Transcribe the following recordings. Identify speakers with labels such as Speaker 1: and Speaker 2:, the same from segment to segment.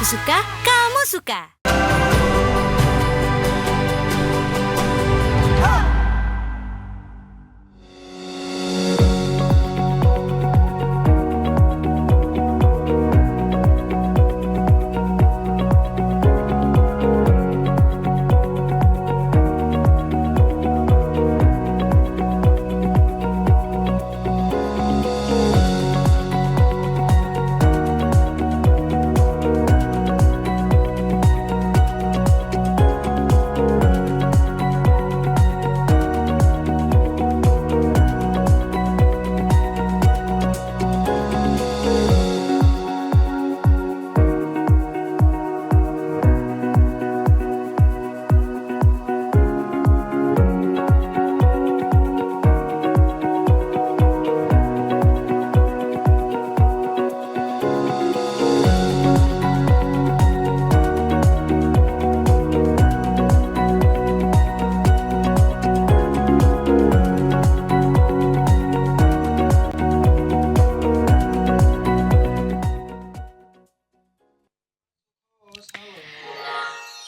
Speaker 1: Aku suka, kamu suka.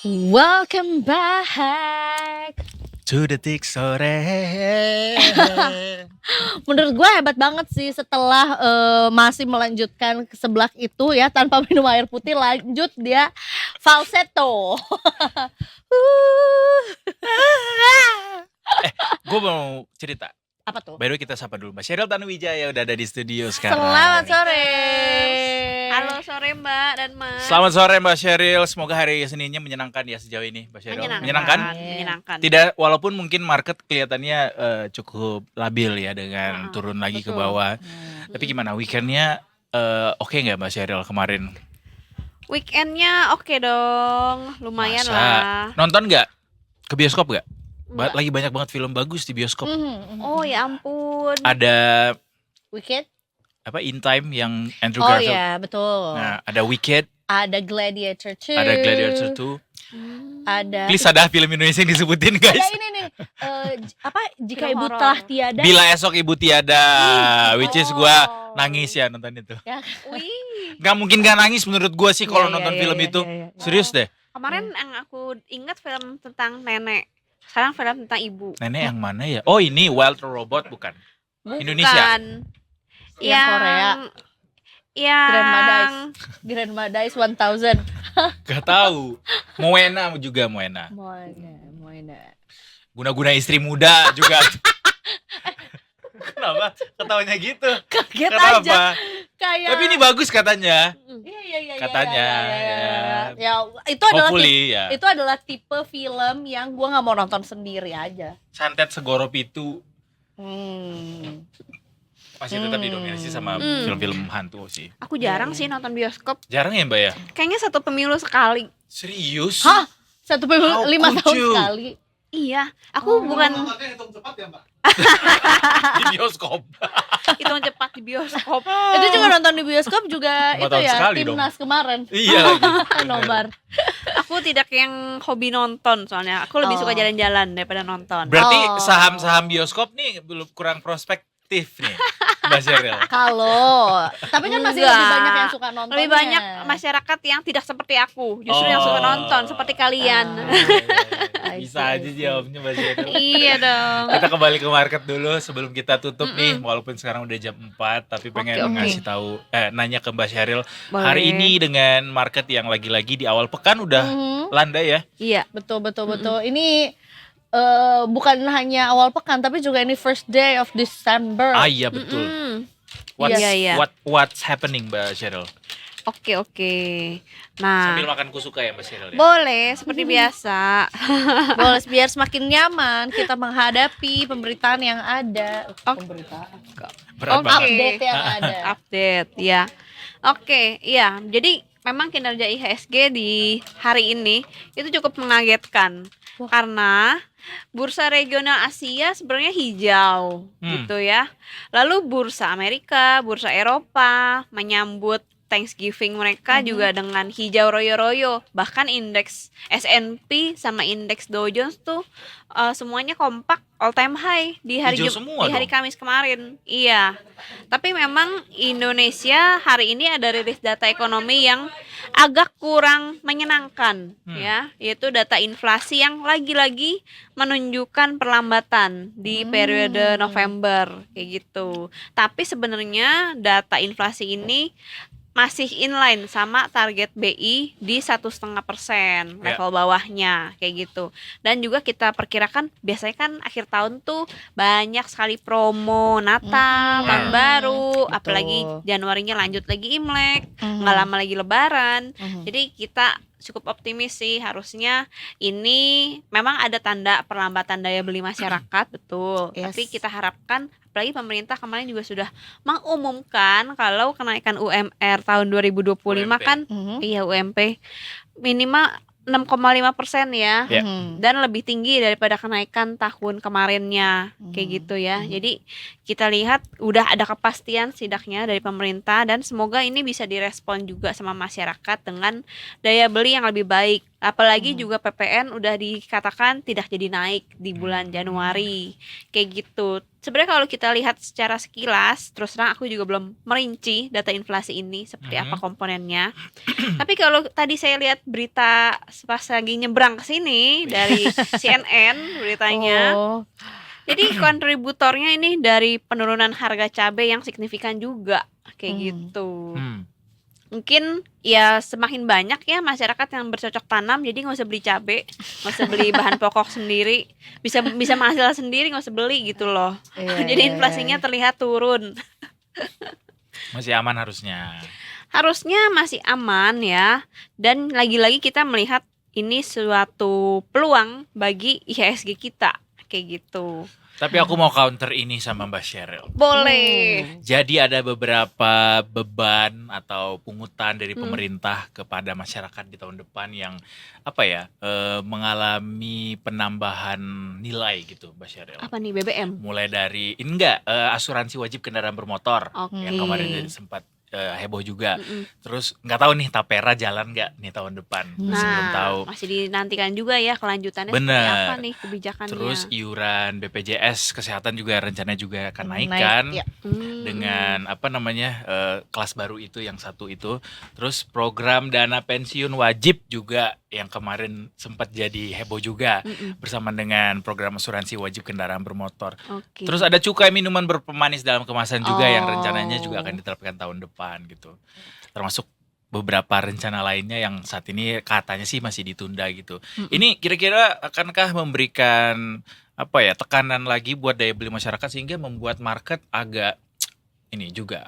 Speaker 2: Welcome back
Speaker 3: to Detik Sore.
Speaker 2: Menurut gue hebat banget sih setelah masih melanjutkan ke sebelah itu ya tanpa minum air putih, lanjut dia falsetto.
Speaker 3: Gue mau cerita.
Speaker 2: Apa tuh?
Speaker 3: By the way kita sapa dulu Mbak Sheryl Tanuwijaya udah ada di studio sekarang.
Speaker 2: Selamat sore.
Speaker 4: Halo sore Mbak dan Mas.
Speaker 3: Selamat sore Mbak Sheryl. Semoga hari Seninnya menyenangkan ya sejauh ini Mbak Sheryl.
Speaker 4: Menyenangkan.
Speaker 3: Tidak, walaupun mungkin market kelihatannya cukup labil ya dengan turun lagi ke
Speaker 4: betul.
Speaker 3: bawah. Tapi gimana weekendnya oke nggak Mbak Sheryl kemarin?
Speaker 4: Weekendnya oke dong, lumayan
Speaker 3: Masa?
Speaker 4: lah.
Speaker 3: Nonton nggak? Ke bioskop nggak?
Speaker 4: Enggak.
Speaker 3: Lagi banyak banget film bagus di bioskop.
Speaker 4: Oh ya ampun.
Speaker 3: Ada
Speaker 2: Wicked?
Speaker 3: apa In Time yang Andrew
Speaker 2: Oh
Speaker 3: Garfield.
Speaker 2: ya betul.
Speaker 3: Nah, ada Wicked,
Speaker 2: Ada Gladiator 2.
Speaker 3: ada Gladiator 2.
Speaker 2: Ada
Speaker 3: Please ada film Indonesia yang disebutin guys.
Speaker 2: ada ini nih apa jika
Speaker 4: Film
Speaker 2: ibu
Speaker 4: horor.
Speaker 2: telah tiada.
Speaker 3: Bila esok ibu tiada, which is gua
Speaker 4: Oh.
Speaker 3: nangis ya nonton itu.
Speaker 2: Ya,
Speaker 4: Wih,
Speaker 3: Gak mungkin gak nangis menurut gua sih kalau
Speaker 2: Iya,
Speaker 3: nonton
Speaker 2: iya,
Speaker 3: film
Speaker 2: iya,
Speaker 3: itu.
Speaker 2: iya, iya.
Speaker 3: Serius deh.
Speaker 4: kemarin yang aku ingat film tentang nenek. Sekarang film tentang ibu.
Speaker 3: Nenek yang mana ya? Oh ini Wild Robot bukan? Indonesia.
Speaker 4: Bukan.
Speaker 2: Yang Korea.
Speaker 4: Yang
Speaker 2: Grandma Dice 1000.
Speaker 3: Gak tahu. Moena juga Moena.
Speaker 2: Moina.
Speaker 3: Guna-guna istri muda juga. Kenapa? Ketawanya gitu.
Speaker 2: Kaget
Speaker 3: Kenapa?
Speaker 2: aja kayak.
Speaker 3: Tapi ini bagus katanya.
Speaker 2: Iya,
Speaker 3: Katanya,
Speaker 2: ya itu adalah
Speaker 3: Hopefully ya.
Speaker 2: itu adalah tipe film yang gua nggak mau nonton sendiri aja.
Speaker 3: Santet segorop itu
Speaker 2: Hmm.
Speaker 3: masih tetap didominasi sama film-film hantu sih.
Speaker 4: aku jarang sih nonton bioskop.
Speaker 3: Jarang ya Mbak ya?
Speaker 4: Kayaknya satu pemilu sekali.
Speaker 3: Serius?
Speaker 2: Hah? Satu film
Speaker 3: How
Speaker 2: 5
Speaker 3: could
Speaker 2: tahun
Speaker 3: you?
Speaker 2: sekali.
Speaker 4: Iya, aku bukan
Speaker 3: Di bioskop.
Speaker 4: hitung cepat di bioskop.
Speaker 2: Itu juga nonton di bioskop juga
Speaker 3: 5
Speaker 2: itu
Speaker 3: tahun
Speaker 2: ya
Speaker 3: sekali dong.
Speaker 2: timnas kemarin.
Speaker 3: Iya lagi.
Speaker 2: Nobar.
Speaker 4: Aku tidak yang hobi nonton soalnya. Aku lebih
Speaker 2: Oh.
Speaker 4: suka jalan-jalan daripada nonton.
Speaker 3: Berarti
Speaker 2: Oh.
Speaker 3: saham-saham bioskop nih belum kurang prospektif nih Mbak Sheryl.
Speaker 2: Kalau tapi kan masih
Speaker 4: Enggak.
Speaker 2: lebih banyak yang suka nonton.
Speaker 4: Lebih banyak masyarakat yang tidak seperti aku, justru yang suka nonton seperti kalian.
Speaker 2: I
Speaker 3: Bisa
Speaker 2: see,
Speaker 3: aja
Speaker 2: I see.
Speaker 3: jawabnya Mbak Sheryl.
Speaker 4: Iya dong.
Speaker 3: Kita kembali ke market dulu sebelum kita tutup nih, walaupun sekarang udah jam 4 tapi pengen
Speaker 4: Oke.
Speaker 3: ngasih tahu nanya ke Mbak Sheryl
Speaker 4: Boleh.
Speaker 3: hari ini dengan market yang lagi-lagi di awal pekan udah
Speaker 2: Mhm.
Speaker 3: landai ya.
Speaker 4: Iya.
Speaker 2: Betul. Ini bukan hanya awal pekan tapi juga ini first day of December.
Speaker 3: Ah iya betul. What's,
Speaker 4: Iya.
Speaker 3: what's happening Mbak Sheryl?
Speaker 4: Oke. Nah,
Speaker 3: Sambil makan kusuka ya Mbak Sheryl ya?
Speaker 4: boleh seperti biasa.
Speaker 2: Boleh biar semakin nyaman kita menghadapi pemberitaan yang ada.
Speaker 4: Oke.
Speaker 2: Pemberitaan.
Speaker 3: Berat
Speaker 4: Oke.
Speaker 3: banget.
Speaker 2: Update yang ada.
Speaker 4: Update ya. Oke, iya. Jadi memang kinerja IHSG di hari ini itu cukup mengagetkan.
Speaker 2: Wah.
Speaker 4: Karena bursa regional Asia sebenarnya hijau gitu ya. Lalu bursa Amerika, bursa Eropa menyambut Thanksgiving mereka juga dengan hijau royo-royo. Bahkan indeks S&P sama indeks Dow Jones tuh semuanya kompak all time high di hari
Speaker 3: Hijau semua
Speaker 4: di hari
Speaker 3: dong.
Speaker 4: Kamis kemarin. Iya. Tapi memang Indonesia hari ini ada rilis data ekonomi yang agak kurang menyenangkan ya, yaitu data inflasi yang lagi-lagi menunjukkan perlambatan di periode November kayak gitu. Tapi sebenarnya data inflasi ini masih inline sama target BI di 1,5%
Speaker 3: Ya.
Speaker 4: level bawahnya kayak gitu. Dan juga kita perkirakan biasanya kan akhir tahun tuh banyak sekali promo Natal, Tahun
Speaker 3: Ya.
Speaker 4: Baru,
Speaker 2: Betul.
Speaker 4: apalagi Januarinya lanjut lagi Imlek,
Speaker 2: Mhm.
Speaker 4: nggak lama lagi Lebaran.
Speaker 2: Mhm.
Speaker 4: Jadi kita cukup optimis sih, harusnya ini memang ada tanda perlambatan daya beli masyarakat, betul.
Speaker 2: Yes.
Speaker 4: Tapi kita harapkan, apalagi pemerintah kemarin juga sudah mengumumkan kalau kenaikan UMR tahun 2025
Speaker 3: UMP.
Speaker 4: kan,
Speaker 2: Mhm.
Speaker 4: iya UMP minimal 6,5% ya.
Speaker 3: Ya.
Speaker 2: Mhm.
Speaker 4: Dan lebih tinggi daripada kenaikan tahun kemarinnya kayak gitu ya. Jadi kita lihat udah ada kepastian setidaknya dari pemerintah, dan semoga ini bisa direspon juga sama masyarakat dengan daya beli yang lebih baik. Apalagi juga PPN udah dikatakan tidak jadi naik di bulan Januari kayak gitu. Sebenarnya kalau kita lihat secara sekilas, terus terang aku juga belum merinci data inflasi ini seperti apa komponennya. Tapi kalau tadi saya lihat berita pas lagi nyebrang ke sini dari CNN beritanya,
Speaker 2: Oh.
Speaker 4: jadi kontributornya ini dari penurunan harga cabai yang signifikan juga kayak gitu. Mungkin ya semakin banyak ya masyarakat yang bercocok tanam, jadi nggak usah beli cabai, nggak usah beli bahan pokok sendiri, bisa menghasilkan sendiri, nggak usah beli gitu loh.
Speaker 2: Iya,
Speaker 4: Jadi
Speaker 2: iya,
Speaker 4: inflasinya terlihat turun.
Speaker 3: Masih aman harusnya.
Speaker 4: Harusnya masih aman ya. Dan lagi-lagi kita melihat ini suatu peluang bagi IHSG kita kayak gitu.
Speaker 3: Tapi aku mau counter ini sama Mbak Sheryl.
Speaker 4: Boleh.
Speaker 3: Jadi ada beberapa beban atau pungutan dari pemerintah kepada masyarakat di tahun depan yang mengalami penambahan nilai gitu, Mbak Sheryl.
Speaker 4: Apa nih, BBM?
Speaker 3: Mulai dari asuransi wajib kendaraan bermotor
Speaker 4: Oke.
Speaker 3: yang kemarin jadi sempat heboh juga. Terus nggak tahu nih Tapera jalan nggak nih tahun depan, masih belum tahu.
Speaker 4: Masih dinantikan juga ya kelanjutannya seperti
Speaker 3: Bener.
Speaker 4: apa nih kebijakannya.
Speaker 3: Terus iuran BPJS kesehatan juga rencananya juga akan naik
Speaker 2: Naik,
Speaker 3: kan
Speaker 2: ya.
Speaker 3: dengan kelas baru itu yang satu itu. Terus program dana pensiun wajib juga yang kemarin sempat jadi heboh juga bersama dengan program asuransi wajib kendaraan bermotor.
Speaker 4: Oke.
Speaker 3: Terus ada cukai minuman berpemanis dalam kemasan juga yang
Speaker 2: Oh.
Speaker 3: rencananya juga akan diterapkan tahun depan gitu. Termasuk beberapa rencana lainnya yang saat ini katanya sih masih ditunda gitu. Ini kira-kira akankah memberikan tekanan lagi buat daya beli masyarakat sehingga membuat market agak ini juga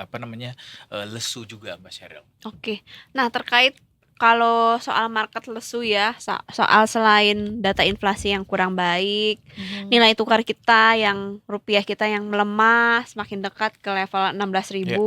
Speaker 3: lesu juga, Mbak Sheryl.
Speaker 4: Oke. Nah, terkait kalau soal market lesu ya, soal selain data inflasi yang kurang baik, nilai tukar kita yang rupiah kita yang melemah semakin dekat ke level 16.000.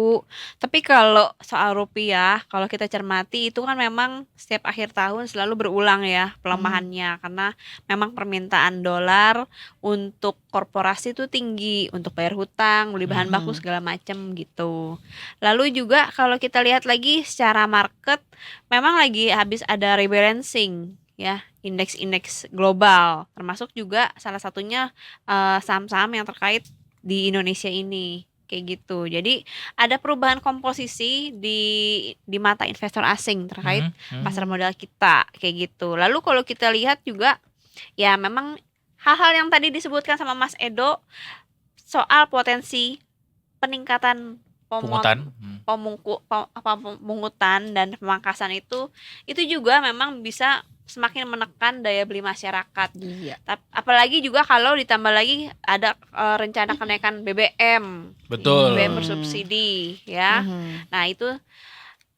Speaker 4: Tapi kalau soal rupiah, kalau kita cermati itu kan memang setiap akhir tahun selalu berulang ya pelemahannya, karena memang permintaan dolar untuk korporasi itu tinggi untuk bayar hutang, beli bahan baku segala macam gitu. Lalu juga kalau kita lihat lagi secara market, memang lagi habis ada rebalancing ya, indeks-indeks global, termasuk juga salah satunya saham-saham yang terkait di Indonesia ini kayak gitu. Jadi ada perubahan komposisi di mata investor asing terkait pasar modal kita kayak gitu. Lalu kalau kita lihat juga ya memang hal-hal yang tadi disebutkan sama Mas Edo soal potensi peningkatan
Speaker 3: Pungutan.
Speaker 4: pemungutan dan pemangkasan itu juga memang bisa semakin menekan daya beli masyarakat.
Speaker 2: Iya.
Speaker 4: Apalagi juga kalau ditambah lagi ada rencana kenaikan BBM.
Speaker 3: Betul.
Speaker 4: BBM bersubsidi ya. Nah, itu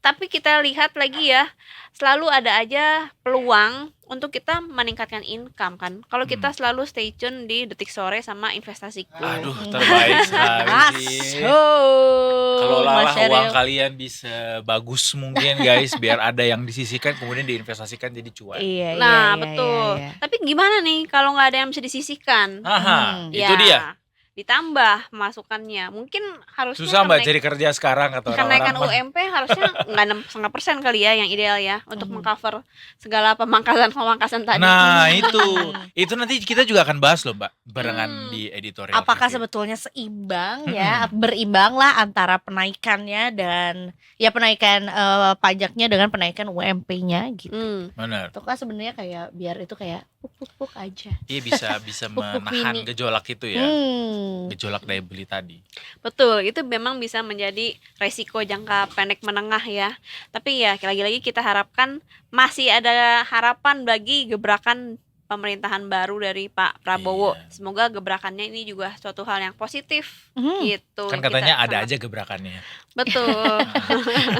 Speaker 4: tapi kita lihat lagi ya, selalu ada aja peluang untuk kita meningkatkan income kan. Kalau kita selalu stay tune di Detik Sore sama Investasiku.
Speaker 3: Aduh, terbaik sekali sih. Kalau
Speaker 2: Mas Sheryl.
Speaker 3: uang kalian bisa bagus mungkin guys, biar ada yang disisihkan kemudian diinvestasikan jadi cuan.
Speaker 2: Iya,
Speaker 4: Nah,
Speaker 2: iya,
Speaker 4: betul.
Speaker 2: iya.
Speaker 4: Tapi gimana nih kalau nggak ada yang bisa disisihkan?
Speaker 3: Aha,
Speaker 4: Ya,
Speaker 3: itu dia.
Speaker 4: ditambah masukannya. Mungkin harusnya
Speaker 3: Susah Mbak cari kerja sekarang kata
Speaker 4: kenaikan
Speaker 3: orang-orang.
Speaker 4: UMP harusnya nggak 6,5% kali ya yang ideal ya untuk
Speaker 2: Mhm.
Speaker 4: mengcover segala pemangkasan tadi.
Speaker 3: Nah itu nanti kita juga akan bahas loh Mbak barengan
Speaker 4: Hmm.
Speaker 3: di editorial.
Speaker 2: Apakah
Speaker 3: review.
Speaker 2: sebetulnya seimbang ya, berimbang lah antara penaikannya dan ya penaikan pajaknya dengan penaikan UMP-nya gitu.
Speaker 3: Benar.
Speaker 2: Itu kan sebenarnya kayak biar itu kayak puk aja.
Speaker 3: Iya bisa
Speaker 2: Pupuk
Speaker 3: menahan
Speaker 2: ini.
Speaker 3: gejolak itu ya. Gejolak daya beli tadi.
Speaker 4: Betul, itu memang bisa menjadi resiko jangka pendek menengah ya. Tapi ya lagi-lagi kita harapkan masih ada harapan bagi gebrakan pemerintahan baru dari Pak Prabowo.
Speaker 3: Iya.
Speaker 4: Semoga gebrakannya ini juga suatu hal yang positif gitu.
Speaker 3: Kan
Speaker 4: yang kita
Speaker 3: katanya ada
Speaker 4: harap-
Speaker 3: aja gebrakannya.
Speaker 4: Betul.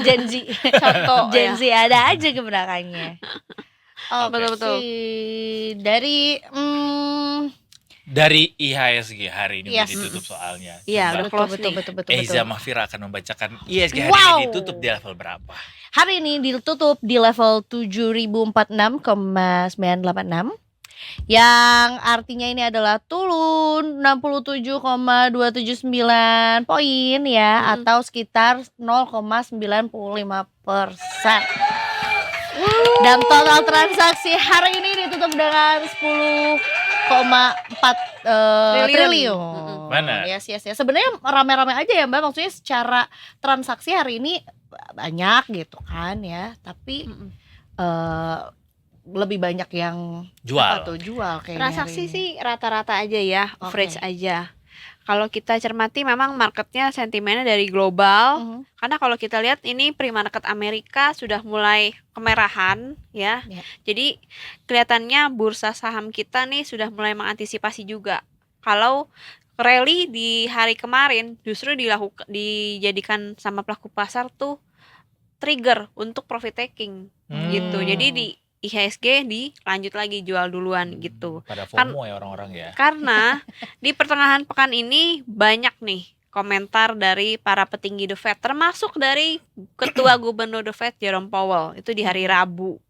Speaker 2: Gen Z.
Speaker 4: Contoh
Speaker 2: Gen
Speaker 4: ya.
Speaker 2: Z ada aja gebrakannya. Oke.
Speaker 4: Betul-betul.
Speaker 2: Dari
Speaker 3: Dari IHSG hari ini udah
Speaker 2: Yes.
Speaker 3: ditutup soalnya.
Speaker 4: Iya,
Speaker 3: Coba
Speaker 4: udah close nih.
Speaker 2: betul.
Speaker 3: Eiza Mahfira akan membacakan IHSG hari
Speaker 2: Wow.
Speaker 3: ini ditutup di level berapa?
Speaker 2: Hari ini ditutup di level 7046,986 yang artinya ini adalah turun 67,279 poin ya, atau sekitar 0,95%. Dan total transaksi hari ini ditutup dengan 10,4 triliun.
Speaker 3: Mana?
Speaker 2: Yes. Sebenarnya rame-rame aja ya Mbak, maksudnya secara transaksi hari ini banyak gitu kan ya, tapi lebih banyak yang
Speaker 3: Jual.
Speaker 2: jual kayaknya.
Speaker 4: Transaksi
Speaker 2: hari ini.
Speaker 4: sih rata-rata aja ya,
Speaker 2: Oke.
Speaker 4: average aja. Kalau kita cermati memang marketnya sentimennya dari global. Karena kalau kita lihat ini pre-market Amerika sudah mulai kemerahan ya.
Speaker 2: Ya.
Speaker 4: Jadi kelihatannya bursa saham kita nih sudah mulai mengantisipasi juga. Kalau rally di hari kemarin justru dijadikan sama pelaku pasar tuh trigger untuk profit taking gitu. Jadi di IHSG dilanjut lagi jual duluan gitu.
Speaker 3: Pada FOMO ya orang-orang ya.
Speaker 4: Karena di pertengahan pekan ini banyak nih komentar dari para petinggi The Fed, termasuk dari Ketua Gubernur The Fed Jerome Powell, itu di hari Rabu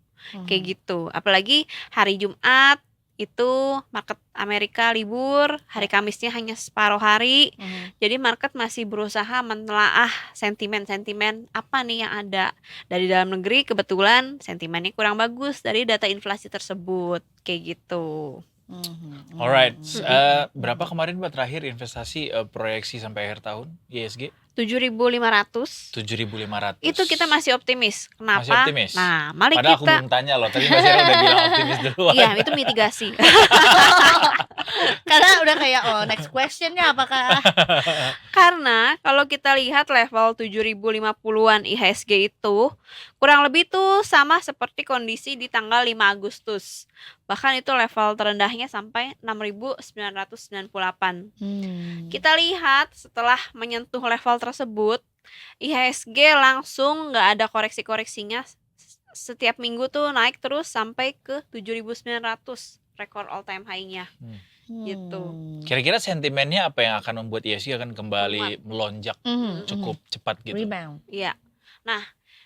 Speaker 4: kayak gitu. Apalagi hari Jumat itu market Amerika libur, hari Kamisnya hanya separuh hari. Jadi market masih berusaha menelaah sentimen-sentimen apa nih yang ada dari dalam negeri. Kebetulan sentimennya kurang bagus dari data inflasi tersebut kayak gitu.
Speaker 3: Alright, berapa kemarin Mbak terakhir investasi proyeksi sampai akhir tahun IHSG?
Speaker 4: 7.500.
Speaker 3: 7.500.
Speaker 4: Itu kita masih optimis. Kenapa?
Speaker 3: Masih optimis?
Speaker 4: Nah, mari
Speaker 3: Padahal aku
Speaker 4: kita
Speaker 3: belum tanya loh, tadi Mbak Sera udah bilang optimis duluan.
Speaker 4: Iya, itu mitigasi.
Speaker 2: Karena udah kayak next questionnya apakah
Speaker 4: Karena kalau kita lihat level 7.050-an IHSG itu kurang lebih tuh sama seperti kondisi di tanggal 5 Agustus. Bahkan itu level terendahnya sampai 6.998. Kita lihat setelah menyentuh level tersebut, IHSG langsung nggak ada koreksi-koreksinya. Setiap minggu tuh naik terus sampai ke 7.900, rekor all time high-nya. Gitu.
Speaker 3: Kira-kira sentimennya apa yang akan membuat IHSG akan kembali melonjak cukup cepat gitu?
Speaker 2: Rebound.
Speaker 4: Iya. Nah,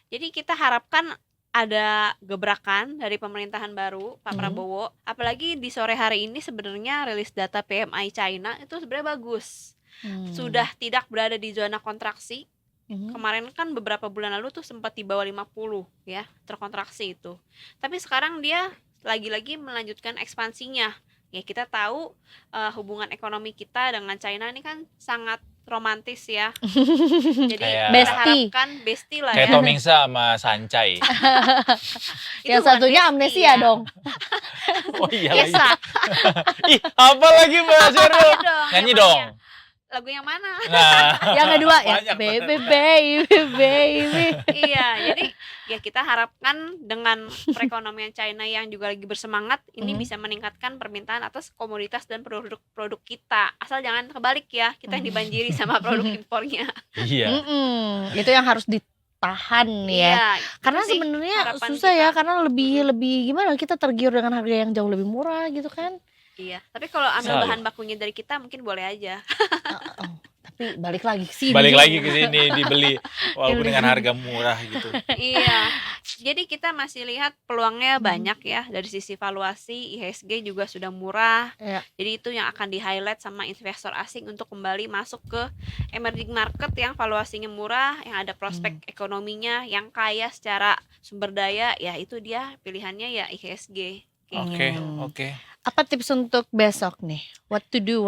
Speaker 4: jadi kita harapkan ada gebrakan dari pemerintahan baru Pak Prabowo. Apalagi di sore hari ini sebenarnya rilis data PMI China itu sebenarnya bagus. Sudah tidak berada di zona kontraksi. Kemarin kan beberapa bulan lalu tuh sempat di bawah 50 ya, terkontraksi itu. Tapi sekarang dia lagi-lagi melanjutkan ekspansinya. Ya kita tahu hubungan ekonomi kita dengan China ini kan sangat romantis ya. Jadi
Speaker 3: Kayak-
Speaker 4: kita
Speaker 2: Bestie.
Speaker 4: harapkan bestie lah
Speaker 3: Kayak
Speaker 4: ya.
Speaker 3: Tomingsa sama Sancai.
Speaker 4: Itu
Speaker 2: Yang
Speaker 4: bukan
Speaker 2: satunya
Speaker 4: bestie
Speaker 2: amnesia
Speaker 4: ya.
Speaker 2: dong.
Speaker 3: Oh iya lagi.
Speaker 4: Biasa.
Speaker 3: Ih, apa lagi Mbak Sera?
Speaker 4: Iya dong.
Speaker 3: Nyanyi
Speaker 4: Yang
Speaker 3: dong.
Speaker 4: mana? Lagu yang mana?
Speaker 3: Nah,
Speaker 2: Yang kedua ya,
Speaker 3: banyak
Speaker 2: baby.
Speaker 4: Iya, jadi ya kita harapkan dengan perekonomian China yang juga lagi bersemangat, ini bisa meningkatkan permintaan atas komoditas dan produk-produk kita. Asal jangan kebalik ya, kita yang dibanjiri sama produk impornya.
Speaker 3: Iya.
Speaker 2: Itu yang harus ditahan ya.
Speaker 4: Itu
Speaker 2: Karena
Speaker 4: sih
Speaker 2: sebenarnya
Speaker 4: harapan
Speaker 2: susah ya,
Speaker 4: kita.
Speaker 2: karena lebih gimana kita tergiur dengan harga yang jauh lebih murah gitu kan.
Speaker 4: Iya, tapi kalau ambil
Speaker 3: Selalu.
Speaker 4: bahan bakunya dari kita mungkin boleh aja.
Speaker 2: tapi balik lagi ke sini.
Speaker 3: Balik
Speaker 2: juga.
Speaker 3: lagi ke sini dibeli walaupun dengan harga murah gitu.
Speaker 4: Iya. Jadi kita masih lihat peluangnya banyak ya, dari sisi valuasi IHSG juga sudah murah.
Speaker 2: Ya.
Speaker 4: Jadi itu yang akan di-highlight sama investor asing untuk kembali masuk ke emerging market yang valuasinya murah, yang ada prospek ekonominya, yang kaya secara sumber daya, ya itu dia pilihannya ya IHSG. Kayak
Speaker 3: Oke,
Speaker 4: gitu.
Speaker 3: oke.
Speaker 2: Apa tips untuk besok nih? What to do?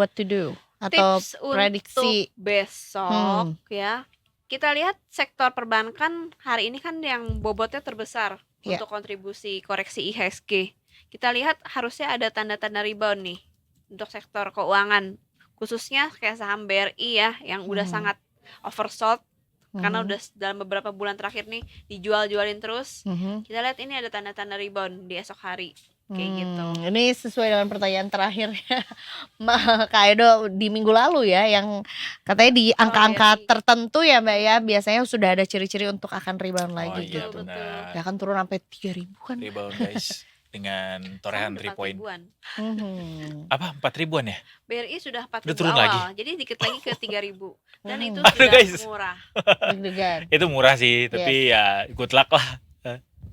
Speaker 2: Atau
Speaker 4: Tips
Speaker 2: prediksi?
Speaker 4: untuk besok ya. Kita lihat sektor perbankan hari ini kan yang bobotnya terbesar
Speaker 2: Ya.
Speaker 4: untuk kontribusi koreksi IHSG. Kita lihat harusnya ada tanda-tanda rebound nih untuk sektor keuangan, khususnya kayak saham BRI ya yang udah sangat oversold karena udah dalam beberapa bulan terakhir nih dijual-jualin terus. Kita lihat ini ada tanda-tanda rebound di esok hari. Kayak gitu.
Speaker 2: Ini sesuai dengan pertanyaan terakhir Kak Edo di minggu lalu ya, yang katanya di angka-angka
Speaker 4: BRI.
Speaker 2: tertentu ya Mbak ya, biasanya sudah ada ciri-ciri untuk akan rebound lagi
Speaker 3: iya,
Speaker 2: gitu.
Speaker 3: benar.
Speaker 2: Ya kan turun sampai 3.000 kan.
Speaker 3: Rebound guys dengan torehan 3 point. Apa 4.000-an ya?
Speaker 4: BRI sudah 4.000
Speaker 3: Udah turun
Speaker 4: awal,
Speaker 3: lagi?
Speaker 4: jadi dikit lagi ke 3.000 dan itu
Speaker 3: Aduh,
Speaker 4: sudah
Speaker 3: guys.
Speaker 4: murah.
Speaker 2: Deg-degan.
Speaker 3: Itu murah sih, tapi ya good luck lah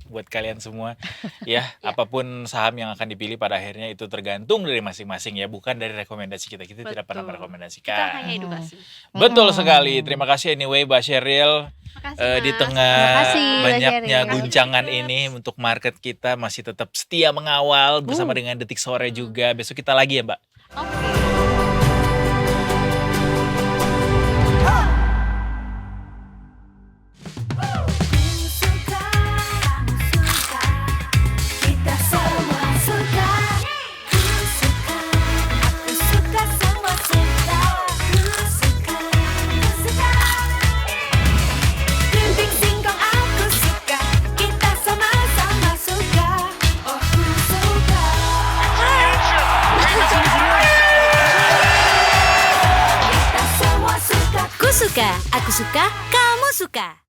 Speaker 3: buat kalian semua. Ya, apapun saham yang akan dipilih pada akhirnya itu tergantung dari masing-masing ya, bukan dari rekomendasi kita. Kita tidak pernah
Speaker 4: Betul.
Speaker 3: merekomendasikan.
Speaker 4: Kita hanya edukasi.
Speaker 3: Betul sekali. Terima kasih anyway Mbak Sheryl.
Speaker 4: Makasih,
Speaker 3: Di
Speaker 4: Mas.
Speaker 3: tengah
Speaker 2: Terima kasih, Mbak
Speaker 3: banyaknya
Speaker 2: Sheryl.
Speaker 3: guncangan
Speaker 4: Terima kasih,
Speaker 3: ini untuk market kita masih tetap setia mengawal bersama dengan Detik Sore juga. Besok kita lagi ya Mbak.
Speaker 4: Oke.
Speaker 1: Suka, kamu suka, kita semua suka. Ku suka, aku suka, semua suka. Ku suka, ku suka. Kerimping singkong aku suka, kita sama-sama suka. Oh ku suka. Kita semua suka. Ku suka, aku suka, kamu suka.